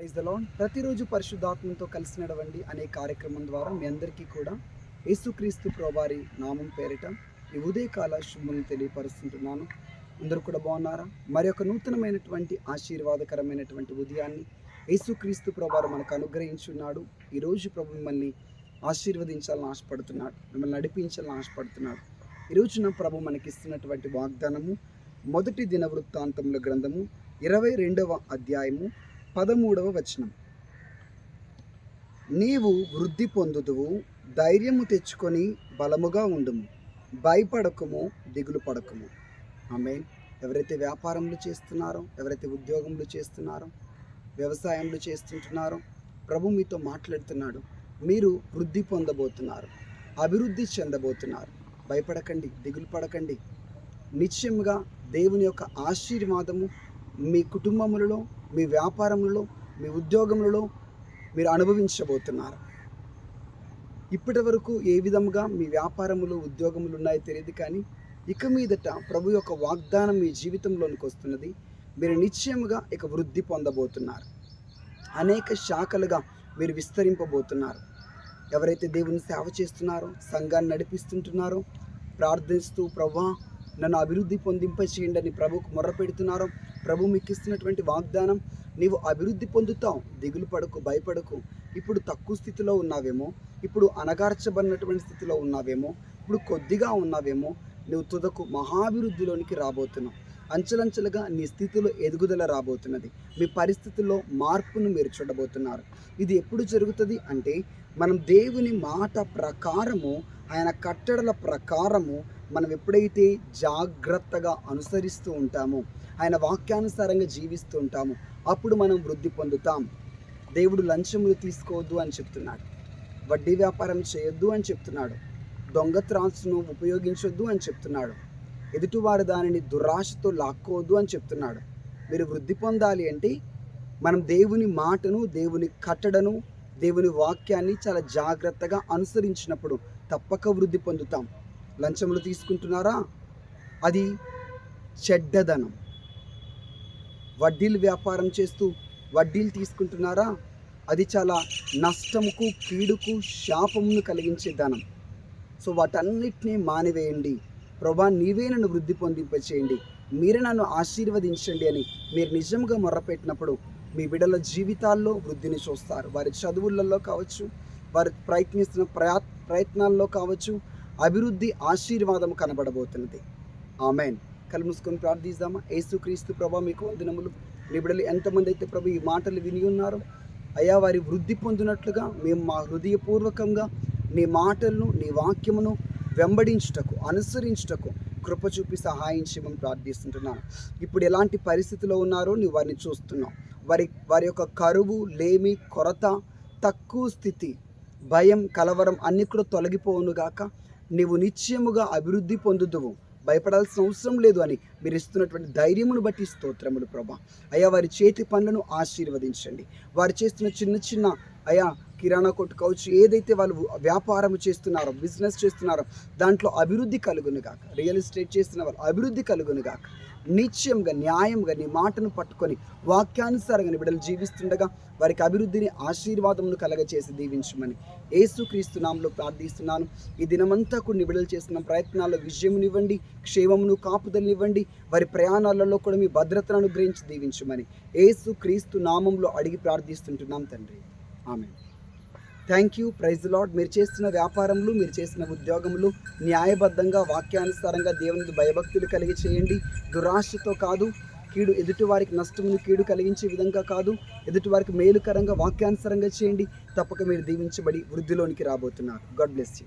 Praise the lord. ప్రతిరోజు పరిశుద్ధాత్మతో కలిసి నడవండి అనే కార్యక్రమం ద్వారా మీ అందరికీ కూడా యేసుక్రీస్తు ప్రభువారి నామం పేరిట ఈ ఉదయకాల శుభములను తెలియపరుస్తుంటున్నాను. అందరూ కూడా బాగున్నారా? మరి ఒక నూతనమైనటువంటి ఆశీర్వాదకరమైనటువంటి ఉదయాన్ని యేసుక్రీస్తు ప్రభువారు మనకు అనుగ్రహించున్నాడు. ఈరోజు ప్రభు మిమ్మల్ని ఆశీర్వదించాలని ఆశపడుతున్నాడు, మిమ్మల్ని నడిపించాలని ఆశపడుతున్నాడు. ఈరోజున ప్రభు మనకిస్తున్నటువంటి వాగ్దానము మొదటి దినవృత్తాంతముల గ్రంథము 22వ అధ్యాయము 13వ వచనం. నీవు వృద్ధి పొందుదువు, ధైర్యము తెచ్చుకొని బలముగా ఉండుము, భయపడకము, దిగులు పడకము. ఆమేన్. ఎవరైతే వ్యాపారములు చేస్తున్నారో, ఎవరైతే ఉద్యోగములు చేస్తున్నారో, వ్యవసాయములు చేస్తుంటున్నారో, ప్రభు మీతో మాట్లాడుతున్నాడు. మీరు వృద్ధి పొందబోతున్నారు, అభివృద్ధి చెందబోతున్నారు. భయపడకండి, దిగులు పడకండి. నిశ్చయముగా దేవుని యొక్క ఆశీర్వాదము మీ కుటుంబములలో, మీ వ్యాపారములలో, మీ ఉద్యోగములలో మీరు అనుభవించబోతున్నారు. ఇప్పటి వరకు ఏ విధముగా మీ వ్యాపారములు, ఉద్యోగములు ఉన్నాయో తెలియదు, కానీ ఇక మీదట ప్రభు యొక్క వాగ్దానం మీ జీవితంలోనికి వస్తున్నది. మీరు నిశ్చయముగా ఇక వృద్ధి పొందబోతున్నారు. అనేక శాఖలుగా మీరు విస్తరింపబోతున్నారు. ఎవరైతే దేవుని సేవ చేస్తున్నారో, సంఘాన్ని నడిపిస్తుంటున్నారో, ప్రార్థిస్తూ ప్రభువా నన్ను అభివృద్ధి పొందింపచేయండి అని ప్రభుకు మొర్ర పెడుతున్నారో, ప్రభు మీకు ఇస్తున్నటువంటి వాగ్దానం, నీవు అభివృద్ధి పొందుతావు, దిగులు పడకు, భయపడకు. ఇప్పుడు తక్కువ స్థితిలో ఉన్నావేమో, ఇప్పుడు అణగార్చబడినటువంటి స్థితిలో ఉన్నావేమో, ఇప్పుడు కొద్దిగా ఉన్నావేమో, నువ్వు తుదకు మహాభివృద్ధిలోనికి రాబోతున్నావు. అంచెలంచెలుగా నీ స్థితిలో ఎదుగుదల రాబోతున్నది. మీ పరిస్థితుల్లో మార్పును మీరు చూడబోతున్నారు. ఇది ఎప్పుడు జరుగుతుంది అంటే, మనం దేవుని మాట ప్రకారము, ఆయన కట్టడల ప్రకారము మనం ఎప్పుడైతే జాగ్రత్తగా అనుసరిస్తూ ఉంటామో, ఆయన వాక్యానుసారంగా జీవిస్తూ ఉంటామో, అప్పుడు మనం వృద్ధి పొందుతాం. దేవుడు లంచములు తీసుకోవద్దు అని చెప్తున్నాడు, వడ్డీ వ్యాపారం చేయొద్దు అని చెప్తున్నాడు, దొంగ త్రాసును ఉపయోగించొద్దు అని చెప్తున్నాడు, ఎదుటివారు దానిని దురాశతో లాక్కోవద్దు అని చెప్తున్నాడు. మీరు వృద్ధి పొందాలి అంటే మనం దేవుని మాటను, దేవుని కట్టడను, దేవుని వాక్యాన్ని చాలా జాగ్రత్తగా అనుసరించినప్పుడు తప్పక వృద్ధి పొందుతాం. లంచములు తీసుకుంటున్నారా? అది చెడ్డదనం. వడ్డీలు వ్యాపారం చేస్తూ వడ్డీలు తీసుకుంటున్నారా? అది చాలా నష్టముకు, కీడుకు, శాపమును కలిగించే ధనం. సో వాటన్నిటినీ మానివేయండి. ప్రభా నీవే నన్ను వృద్ధి పొందింపచేయండి, మీరే నన్ను ఆశీర్వదించండి అని మీరు నిజంగా మొర్రపెట్టినప్పుడు మీ బిడ్డల జీవితాల్లో వృద్ధిని చూస్తారు. వారి చదువులలో కావచ్చు, వారు ప్రయత్నిస్తున్న ప్రయత్నాల్లో కావచ్చు, అభివృద్ధి, ఆశీర్వాదం కనబడబోతున్నది. ఆమెన్. కళ్ళు మూసుకొని ప్రార్థిద్దామా? యేసుక్రీస్తు ప్రభా మీకు వందనములు. మీ బిడ్డలు ఎంతమంది అయితే ప్రభు ఈ మాటలు విని ఉన్నారో, అయ్యా వారి వృద్ధి పొందినట్లుగా మేము మా హృదయపూర్వకంగా నీ మాటలను, నీ వాక్యమును వెంబడించుటకు, అనుసరించుటకు కృప చూపి సహాయం చేయమని ప్రార్థిస్తుంటున్నాను. ఇప్పుడు ఎలాంటి పరిస్థితిలో ఉన్నారో నువ్వు వారిని చూస్తున్నావు. వారి యొక్క కరువు, లేమి, కొరత, తక్కువ స్థితి, భయం, కలవరం అన్నీ కూడా తొలగిపోవునుగాక. నీవు నిశ్చయముగా అభివృద్ధి పొందుదువు, భయపడాల్సిన అవసరం లేదు అని మీరు ఇస్తున్నటువంటి ధైర్యమును బట్టి స్తోత్రములు ప్రభా. అయ్యా వారి చేతి పనులను ఆశీర్వదించండి. వారు చేస్తున్న చిన్న చిన్న అయ్యా కిరాణా కొట్టు కావచ్చు, ఏదైతే వాళ్ళు వ్యాపారం చేస్తున్నారో, బిజినెస్ చేస్తున్నారో, దాంట్లో అభివృద్ధి కలుగును గాక. రియల్ ఎస్టేట్ చేస్తున్న వాళ్ళు అభివృద్ధి కలుగును గాక. నిశ్చయంగా, న్యాయంగా నీ మాటను పట్టుకొని వాక్యానుసారంగా నీ బిడ్డలు జీవిస్తుండగా వారికి అభివృద్ధిని, ఆశీర్వాదమును కలగచేసి దీవించమని యేసుక్రీస్తు నామములో ప్రార్థిస్తున్నాను. ఈ దినమంతా కూడా నీ బిడ్డలు చేస్తున్న ప్రయత్నాల్లో విజయమునివ్వండి, క్షేమమును, కాపుదలనివ్వండి. వారి ప్రయాణాలలో కూడా మీ భద్రతను అనుగ్రహించి దీవించమని యేసుక్రీస్తు నామములో అడిగి ప్రార్థిస్తుంటున్నాం తండ్రి. ఆమేన్. Thank you. Praise the lord. మీరు చేస్తున్న వ్యాపారములు, మీరు చేసిన ఉద్యోగములు న్యాయబద్ధంగా, వాక్యానుసారంగా దేవునికి భయభక్తులు కలిగి చేయండి. దురాశతో కాదు, కీడు ఎదుటివారికి నష్టమును, కీడు కలిగించే విధంగా కాదు, ఎదుటివారికి మేలుకరంగా, వాక్యానుసారంగా చేయండి. తప్పక మీరు దీవించబడి వృద్ధిలోనికి రాబోతున్నారు. God bless you.